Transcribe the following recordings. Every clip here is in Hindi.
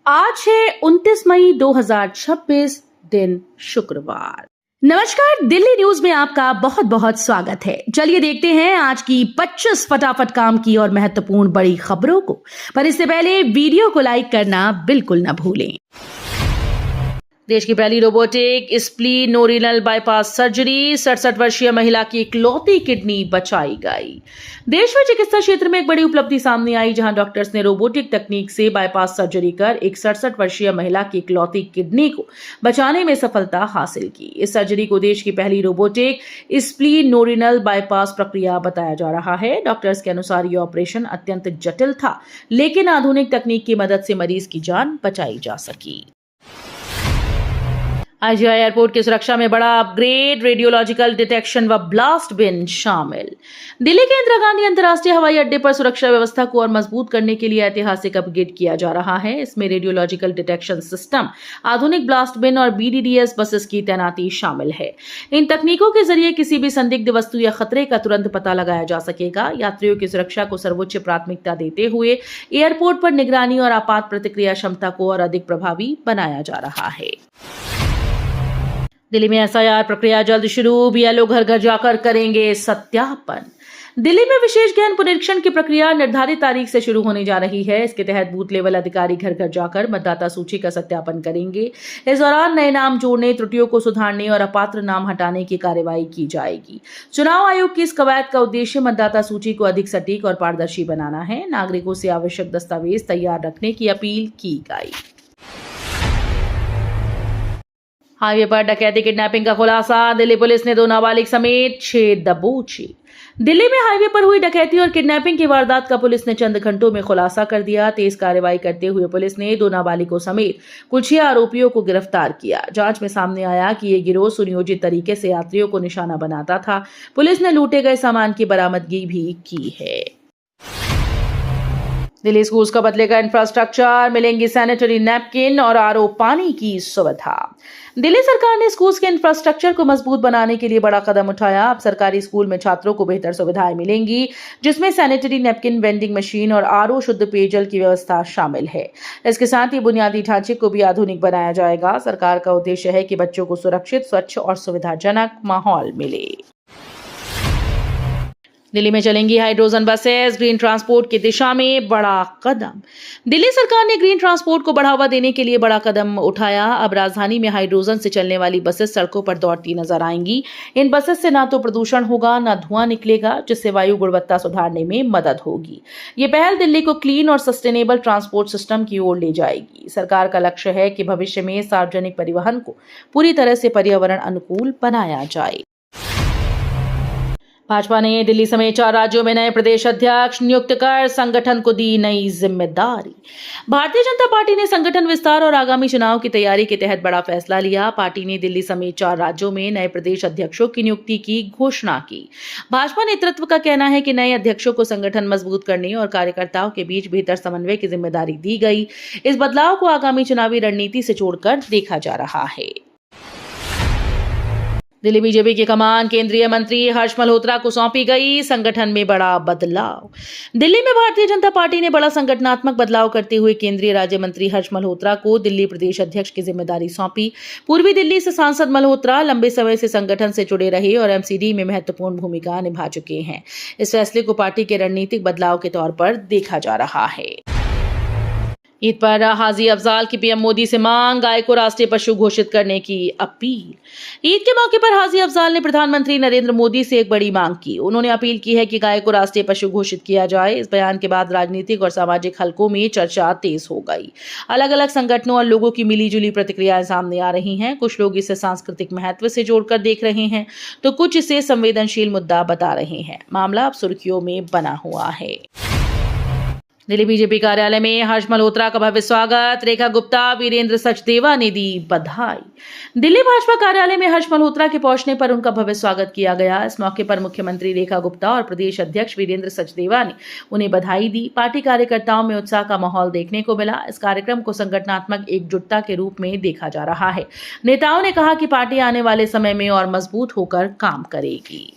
आज है 29 मई 2026 दिन शुक्रवार। नमस्कार, दिल्ली न्यूज में आपका बहुत बहुत स्वागत है। चलिए देखते हैं आज की 25 फटाफट काम की और महत्वपूर्ण बड़ी खबरों को। पर इससे पहले वीडियो को लाइक करना बिल्कुल न भूलें। देश की पहली रोबोटिक स्प्लीनोरिनल बाईपास सर्जरी, 67 वर्षीय महिला की इकलौती किडनी बचाई गई। देश में चिकित्सा क्षेत्र में एक बड़ी उपलब्धि सामने आई, जहां डॉक्टर्स ने रोबोटिक तकनीक से बाईपास सर्जरी कर एक 67 वर्षीय महिला की इकलौती किडनी को बचाने में सफलता हासिल की। इस सर्जरी को देश की पहली रोबोटिक स्प्लीनोरिनल बाईपास प्रक्रिया बताया जा रहा है। डॉक्टर्स के अनुसार यह ऑपरेशन अत्यंत जटिल था, लेकिन आधुनिक तकनीक की मदद से मरीज की जान बचाई जा सकी। IGI एयरपोर्ट की सुरक्षा में बड़ा अपग्रेड, रेडियोलॉजिकल डिटेक्शन व ब्लास्ट बिन शामिल। दिल्ली के इंदिरा गांधी अंतर्राष्ट्रीय हवाई अड्डे पर सुरक्षा व्यवस्था को और मजबूत करने के लिए ऐतिहासिक अपग्रेड किया जा रहा है। इसमें रेडियोलॉजिकल डिटेक्शन सिस्टम, आधुनिक ब्लास्ट बिन और BDDS बसेस की तैनाती शामिल है। इन तकनीकों के जरिए किसी भी संदिग्ध वस्तु या खतरे का तुरंत पता लगाया जा सकेगा। यात्रियों की सुरक्षा को सर्वोच्च प्राथमिकता देते हुए एयरपोर्ट पर निगरानी और आपात प्रतिक्रिया क्षमता को और अधिक प्रभावी बनाया जा रहा है। दिल्ली में SIR प्रक्रिया जल्द शुरू, BLO घर घर जाकर करेंगे सत्यापन। दिल्ली में विशेष गहन पुनरीक्षण की प्रक्रिया निर्धारित तारीख से शुरू होने जा रही है। इसके तहत बूथ लेवल अधिकारी घर घर जाकर मतदाता सूची का सत्यापन करेंगे। इस दौरान नए नाम जोड़ने, त्रुटियों को सुधारने और अपात्र नाम हटाने की कार्रवाई की जाएगी। चुनाव आयोग की इस कवायद का उद्देश्य मतदाता सूची को अधिक सटीक और पारदर्शी बनाना है। नागरिकों से आवश्यक दस्तावेज तैयार रखने की अपील की गई। हाईवे पर डकैती किडनैपिंग का खुलासा, दिल्ली पुलिस ने 2 नाबालिग समेत 6 दबोचे। दिल्ली में हाईवे पर हुई डकैती और किडनैपिंग की वारदात का पुलिस ने चंद घंटों में खुलासा कर दिया। तेज कार्रवाई करते हुए पुलिस ने 2 नाबालिगों समेत कुल 6 आरोपियों को गिरफ्तार किया। जांच में सामने आया कि ये गिरोह सुनियोजित तरीके से यात्रियों को निशाना बनाता था। पुलिस ने लूटे गए सामान की बरामदगी भी की है। दिल्ली स्कूल्स का बदलेगा इंफ्रास्ट्रक्चर, मिलेंगी सैनिटरी नैपकिन और RO पानी की सुविधा। दिल्ली सरकार ने स्कूल्स के इंफ्रास्ट्रक्चर को मजबूत बनाने के लिए बड़ा कदम उठाया। अब सरकारी स्कूल में छात्रों को बेहतर सुविधाएं मिलेंगी, जिसमें सैनिटरी नैपकिन, वेंडिंग मशीन और RO शुद्ध पेयजल की व्यवस्था शामिल है। इसके साथ ही बुनियादी ढांचे को भी आधुनिक बनाया जाएगा। सरकार का उद्देश्य है कि बच्चों को सुरक्षित, स्वच्छ और सुविधाजनक माहौल मिले। दिल्ली में चलेंगी हाइड्रोजन बसेस, ग्रीन ट्रांसपोर्ट की दिशा में बड़ा कदम। दिल्ली सरकार ने ग्रीन ट्रांसपोर्ट को बढ़ावा देने के लिए बड़ा कदम उठाया। अब राजधानी में हाइड्रोजन से चलने वाली बसेस सड़कों पर दौड़ती नजर आएंगी। इन बसेस से ना तो प्रदूषण होगा, ना धुआं निकलेगा, जिससे वायु गुणवत्ता सुधारने में मदद होगी। ये पहल दिल्ली को क्लीन और सस्टेनेबल ट्रांसपोर्ट सिस्टम की ओर ले जाएगी। सरकार का लक्ष्य है कि भविष्य में सार्वजनिक परिवहन को पूरी तरह से पर्यावरण अनुकूल बनाया जाए। भाजपा ने दिल्ली समेत 4 राज्यों में नए प्रदेश अध्यक्ष नियुक्त कर संगठन को दी नई जिम्मेदारी। भारतीय जनता पार्टी ने संगठन विस्तार और आगामी चुनाव की तैयारी के तहत बड़ा फैसला लिया। पार्टी ने दिल्ली समेत 4 राज्यों में नए प्रदेश अध्यक्षों की नियुक्ति की घोषणा की। भाजपा नेतृत्व का कहना है कि नए अध्यक्षों को संगठन मजबूत करने और कार्यकर्ताओं के बीच बेहतर समन्वय की जिम्मेदारी दी गई। इस बदलाव को आगामी चुनावी रणनीति से जोड़कर देखा जा रहा है। दिल्ली बीजेपी की कमान केंद्रीय मंत्री हर्ष मल्होत्रा को सौंपी गई। संगठन में बड़ा बदलाव। दिल्ली में भारतीय जनता पार्टी ने बड़ा संगठनात्मक बदलाव करते हुए केंद्रीय राज्य मंत्री हर्ष मल्होत्रा को दिल्ली प्रदेश अध्यक्ष की जिम्मेदारी सौंपी। पूर्वी दिल्ली से सांसद मल्होत्रा लंबे समय से संगठन से जुड़े रहे और MCD में महत्वपूर्ण भूमिका निभा चुके हैं। इस फैसले को पार्टी के रणनीतिक बदलाव के तौर पर देखा जा रहा है। ईद पर हाजी अफजाल की PM मोदी से मांग, गाय को राष्ट्रीय पशु घोषित करने की अपील। ईद के मौके पर हाजी अफजाल ने प्रधानमंत्री नरेंद्र मोदी से एक बड़ी मांग की। उन्होंने अपील की है कि गाय को राष्ट्रीय पशु घोषित किया जाए। इस बयान के बाद राजनीतिक और सामाजिक हलकों में चर्चा तेज हो गई। अलग अलग संगठनों और लोगों की मिलीजुली प्रतिक्रियाएं सामने आ रही हैं। कुछ लोग इसे सांस्कृतिक महत्व से जोड़कर देख रहे हैं, तो कुछ इसे संवेदनशील मुद्दा बता रहे हैं। मामला अब सुर्खियों में बना हुआ है। दिल्ली बीजेपी कार्यालय में हर्ष मल्होत्रा का भव्य स्वागत, रेखा गुप्ता, वीरेंद्र सचदेवा ने दी बधाई। दिल्ली भाजपा कार्यालय में हर्ष मल्होत्रा के पहुंचने पर उनका भव्य स्वागत किया गया। इस मौके पर मुख्यमंत्री रेखा गुप्ता और प्रदेश अध्यक्ष वीरेंद्र सचदेवा ने उन्हें बधाई दी। पार्टी कार्यकर्ताओं में उत्साह का माहौल देखने को मिला। इस कार्यक्रम को संगठनात्मक एकजुटता के रूप में देखा जा रहा है। नेताओं ने कहा कि पार्टी आने वाले समय में और मजबूत होकर काम करेगी।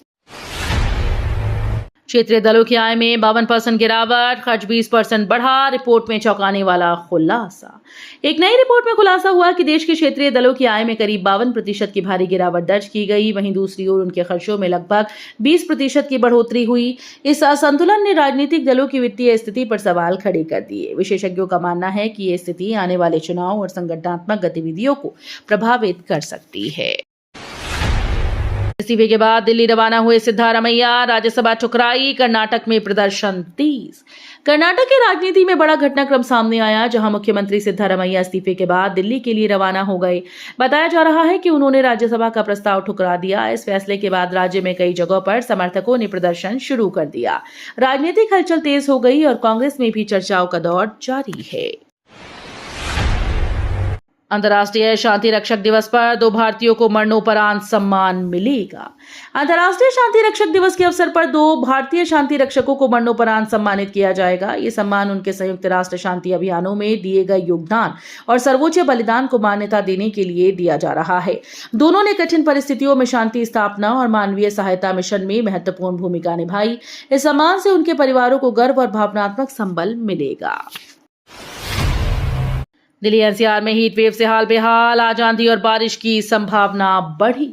क्षेत्रीय दलों की आय में 52% गिरावट, खर्च 20% बढ़ा, रिपोर्ट में चौंकाने वाला खुलासा। एक नई रिपोर्ट में खुलासा हुआ कि देश के क्षेत्रीय दलों की आय में करीब 52% की भारी गिरावट दर्ज की गई। वहीं दूसरी ओर उनके खर्चों में लगभग 20% की बढ़ोतरी हुई। इस असंतुलन ने राजनीतिक दलों की वित्तीय स्थिति पर सवाल खड़े कर दिए। विशेषज्ञों का मानना है कि ये स्थिति आने वाले चुनाव और संगठनात्मक गतिविधियों को प्रभावित कर सकती है। इस्तीफे के बाद दिल्ली रवाना हुए सिद्धारमैया, राज्यसभा ठुकराई, कर्नाटक में प्रदर्शन तेज। कर्नाटक की राजनीति में बड़ा घटनाक्रम सामने आया, जहां मुख्यमंत्री सिद्धारमैया इस्तीफे के बाद दिल्ली के लिए रवाना हो गए। बताया जा रहा है कि उन्होंने राज्यसभा का प्रस्ताव ठुकरा दिया। इस फैसले के बाद राज्य में कई जगहों पर समर्थकों ने प्रदर्शन शुरू कर दिया। राजनीतिक हलचल तेज हो गई और कांग्रेस में भी चर्चाओं का दौर जारी है। अंतर्राष्ट्रीय शांति रक्षक दिवस पर 2 भारतीयों को मरणोपरांत सम्मान मिलेगा। अंतर्राष्ट्रीय शांति रक्षक दिवस के अवसर पर 2 भारतीय शांति रक्षकों को मरणोपरांत सम्मानित किया जाएगा। ये सम्मान उनके संयुक्त राष्ट्र शांति अभियानों में दिए गए योगदान और सर्वोच्च बलिदान को मान्यता देने के लिए दिया जा रहा है। दोनों ने कठिन परिस्थितियों में शांति स्थापना और मानवीय सहायता मिशन में महत्वपूर्ण भूमिका निभाई। इस सम्मान से उनके परिवारों को गर्व और भावनात्मक संबल मिलेगा। दिल्ली एनसीआर में हीट वेव से हाल बेहाल, आज आंधी और बारिश की संभावना बढ़ी।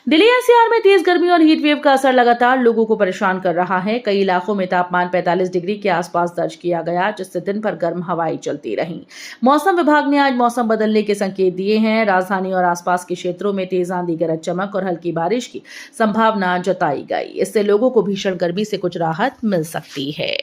दिल्ली एनसीआर में तेज गर्मी और हीट वेव का असर लगातार लोगों को परेशान कर रहा है। कई इलाकों में तापमान 45 डिग्री के आसपास दर्ज किया गया, जिससे दिन भर गर्म हवाएं चलती रहीं। मौसम विभाग ने आज मौसम बदलने के संकेत दिए हैं। राजधानी और आसपास के क्षेत्रों में तेज आंधी, गरज चमक और हल्की बारिश की संभावना जताई गई। इससे लोगों को भीषण गर्मी से कुछ राहत मिल सकती है।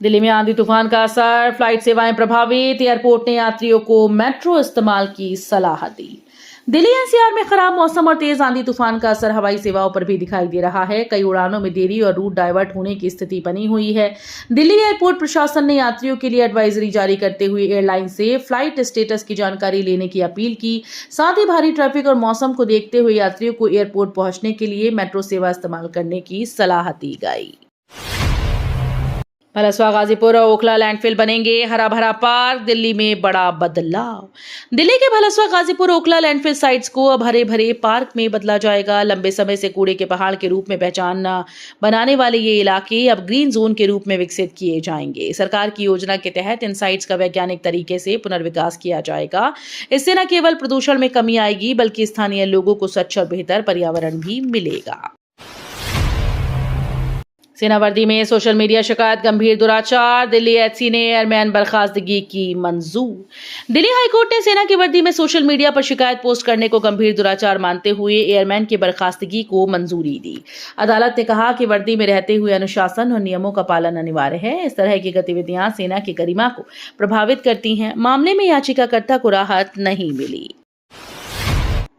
दिल्ली में आंधी तूफान का असर, फ्लाइट सेवाएं प्रभावित, एयरपोर्ट ने यात्रियों को मेट्रो इस्तेमाल की सलाह दी। दिल्ली एनसीआर में खराब मौसम और तेज आंधी तूफान का असर हवाई सेवाओं पर भी दिखाई दे रहा है। कई उड़ानों में देरी और रूट डाइवर्ट होने की स्थिति बनी हुई है। दिल्ली एयरपोर्ट प्रशासन ने यात्रियों के लिए एडवाइजरी जारी करते हुए एयरलाइन से फ्लाइट स्टेटस की जानकारी लेने की अपील की। साथ ही भारी ट्रैफिक और मौसम को देखते हुए यात्रियों को एयरपोर्ट पहुंचने के लिए मेट्रो सेवा इस्तेमाल करने की सलाह दी गई। भलसवा, गाजीपुर और ओखला लैंडफिल बनेंगे हरा भरा पार्क, दिल्ली में बड़ा बदलाव। दिल्ली के भलसवा, गाजीपुर, ओखला लैंडफिल साइट्स को अब हरे भरे पार्क में बदला जाएगा। लंबे समय से कूड़े के पहाड़ के रूप में पहचान बनाने वाले ये इलाके अब ग्रीन जोन के रूप में विकसित किए जाएंगे। सरकार की योजना के तहत इन साइट्स का वैज्ञानिक तरीके से पुनर्विकास किया जाएगा। इससे न केवल प्रदूषण में कमी आएगी, बल्कि स्थानीय लोगों को स्वच्छ और बेहतर पर्यावरण भी मिलेगा। सेना वर्दी में सोशल मीडिया शिकायत, गंभीर दुराचार, दिल्ली एचसी ने एयरमैन बर्खास्तगी की मंजूर। दिल्ली हाईकोर्ट ने सेना की वर्दी में सोशल मीडिया पर शिकायत पोस्ट करने को गंभीर दुराचार मानते हुए एयरमैन की बर्खास्तगी को मंजूरी दी। अदालत ने कहा कि वर्दी में रहते हुए अनुशासन और नियमों का पालन अनिवार्य है। इस तरह की गतिविधियां सेना की गरिमा को प्रभावित करती हैं। मामले में याचिकाकर्ता को राहत नहीं मिली।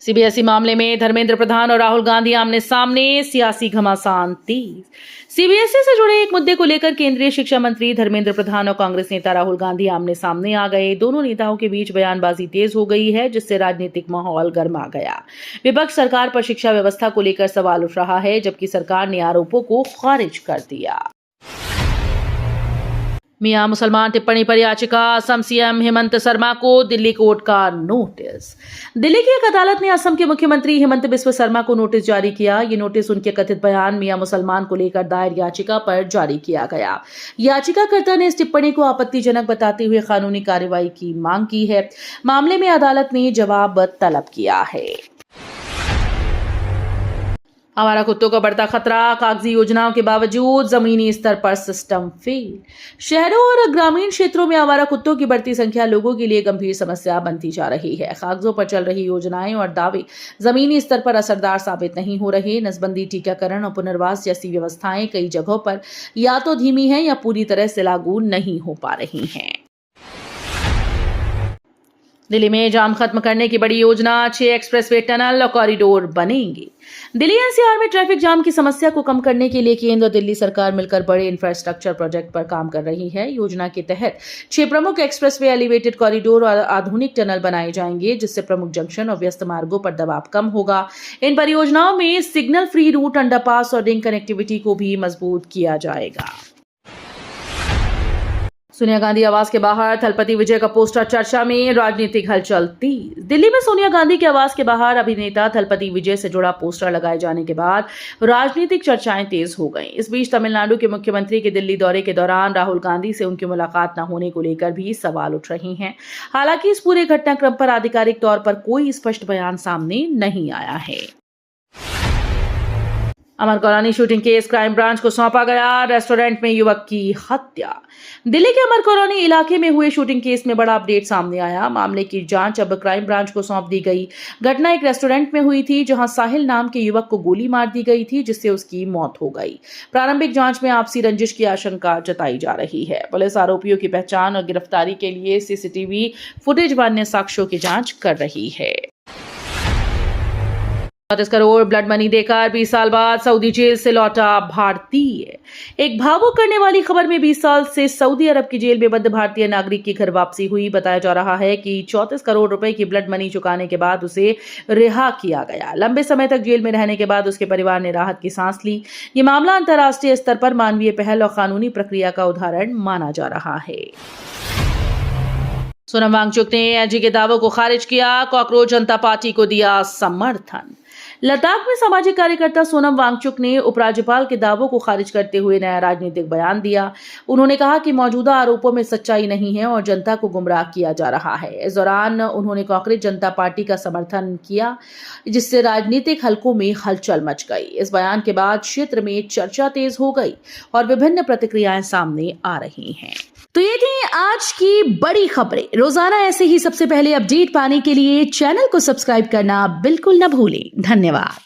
सीबीएसई मामले में धर्मेंद्र प्रधान और राहुल गांधी आमने सामने, सियासी घमासान तेज। सीबीएसई से जुड़े एक मुद्दे को लेकर केंद्रीय शिक्षा मंत्री धर्मेंद्र प्रधान और कांग्रेस नेता राहुल गांधी आमने सामने आ गए। दोनों नेताओं के बीच बयानबाजी तेज हो गई है, जिससे राजनीतिक माहौल गर्मा गया। विपक्ष सरकार पर शिक्षा व्यवस्था को लेकर सवाल उठ रहा है, जबकि सरकार ने आरोपों को खारिज कर दिया। मियां मुसलमान टिप्पणी पर याचिका, असम सीएम हेमंत शर्मा को दिल्ली कोर्ट का नोटिस। दिल्ली की एक अदालत ने असम के मुख्यमंत्री हेमंत बिस्व शर्मा को नोटिस जारी किया। ये नोटिस उनके कथित बयान मियां मुसलमान को लेकर दायर याचिका पर जारी किया गया। याचिकाकर्ता ने इस टिप्पणी को आपत्तिजनक बताते हुए कानूनी कार्रवाई की मांग की है। मामले में अदालत ने जवाब तलब किया है। आवारा कुत्तों का बढ़ता खतरा, कागजी योजनाओं के बावजूद जमीनी स्तर पर सिस्टम फेल। शहरों और ग्रामीण क्षेत्रों में आवारा कुत्तों की बढ़ती संख्या लोगों के लिए गंभीर समस्या बनती जा रही है। कागजों पर चल रही योजनाएं और दावे जमीनी स्तर पर असरदार साबित नहीं हो रहे। नसबंदी, टीकाकरण और पुनर्वास जैसी व्यवस्थाएं कई जगहों पर या तो धीमी हैं या पूरी तरह से लागू नहीं हो पा रही हैं। दिल्ली में जाम खत्म करने की बड़ी योजना, 6 एक्सप्रेसवे टनल और कॉरिडोर बनेंगे। दिल्ली एनसीआर में ट्रैफिक जाम की समस्या को कम करने के लिए केंद्र और दिल्ली सरकार मिलकर बड़े इंफ्रास्ट्रक्चर प्रोजेक्ट पर काम कर रही है। योजना के तहत 6 प्रमुख एक्सप्रेसवे, एलिवेटेड कॉरिडोर और आधुनिक टनल बनाए जाएंगे, जिससे प्रमुख जंक्शन और व्यस्त मार्गों पर दबाव कम होगा। इन परियोजनाओं में सिग्नल फ्री रूट, अंडरपास और रिंग कनेक्टिविटी को भी मजबूत किया जाएगा। सोनिया गांधी आवास के बाहर थलपति विजय का पोस्टर चर्चा में, राजनीतिक हलचल तेज। दिल्ली में सोनिया गांधी के आवास के बाहर अभिनेता थलपति विजय से जुड़ा पोस्टर लगाए जाने के बाद राजनीतिक चर्चाएं तेज हो गईं। इस बीच तमिलनाडु के मुख्यमंत्री के दिल्ली दौरे के दौरान राहुल गांधी से उनकी मुलाकात न होने को लेकर भी सवाल उठ रहे हैं। हालांकि इस पूरे घटनाक्रम पर आधिकारिक तौर पर कोई स्पष्ट बयान सामने नहीं आया है। Amar colony shooting case crime branch को सौंपा गया, रेस्टोरेंट में युवक की हत्या। दिल्ली के अमर कॉलोनी इलाके में हुए शूटिंग केस में बड़ा अपडेट सामने आया। मामले की जांच अब क्राइम ब्रांच को सौंप दी गई। घटना एक रेस्टोरेंट में हुई थी, जहां साहिल नाम के युवक को गोली मार दी गई थी, जिससे उसकी मौत हो गई। प्रारंभिक जांच में आपसी रंजिश की आशंका जताई जा रही है। पुलिस आरोपियों की पहचान और गिरफ्तारी के लिए सीसीटीवी फुटेज व अन्य साक्ष्यों की जांच कर रही है। 34 करोड़ ब्लड मनी देकर 20 साल बाद सऊदी जेल से लौटा भारतीय। एक भावुक करने वाली खबर में 20 साल से सऊदी अरब की जेल में बंद भारतीय नागरिक की घर वापसी हुई। बताया जा रहा है कि 34 करोड़ रुपए की ब्लड मनी चुकाने के बाद उसे रिहा किया गया। लंबे समय तक जेल में रहने के बाद उसके परिवार ने राहत की सांस ली। ये मामला अंतर्राष्ट्रीय स्तर पर मानवीय पहल और कानूनी प्रक्रिया का उदाहरण माना जा रहा है। सोनम वांगचुक ने एनजी के दावों को खारिज किया, कॉकरोच जनता पार्टी को दिया समर्थन। लद्दाख में सामाजिक कार्यकर्ता सोनम वांगचुक ने उपराज्यपाल के दावों को खारिज करते हुए नया राजनीतिक बयान दिया। उन्होंने कहा कि मौजूदा आरोपों में सच्चाई नहीं है और जनता को गुमराह किया जा रहा है। इस दौरान उन्होंने कॉकरोच जनता पार्टी का समर्थन किया, जिससे राजनीतिक हलकों में हलचल मच गई। इस बयान के बाद क्षेत्र में चर्चा तेज हो गई और विभिन्न प्रतिक्रियाएं सामने आ रही हैं। तो ये थी आज की बड़ी खबरें। रोजाना ऐसे ही सबसे पहले अपडेट पाने के लिए चैनल को सब्सक्राइब करना बिल्कुल न भूलें। धन्यवाद।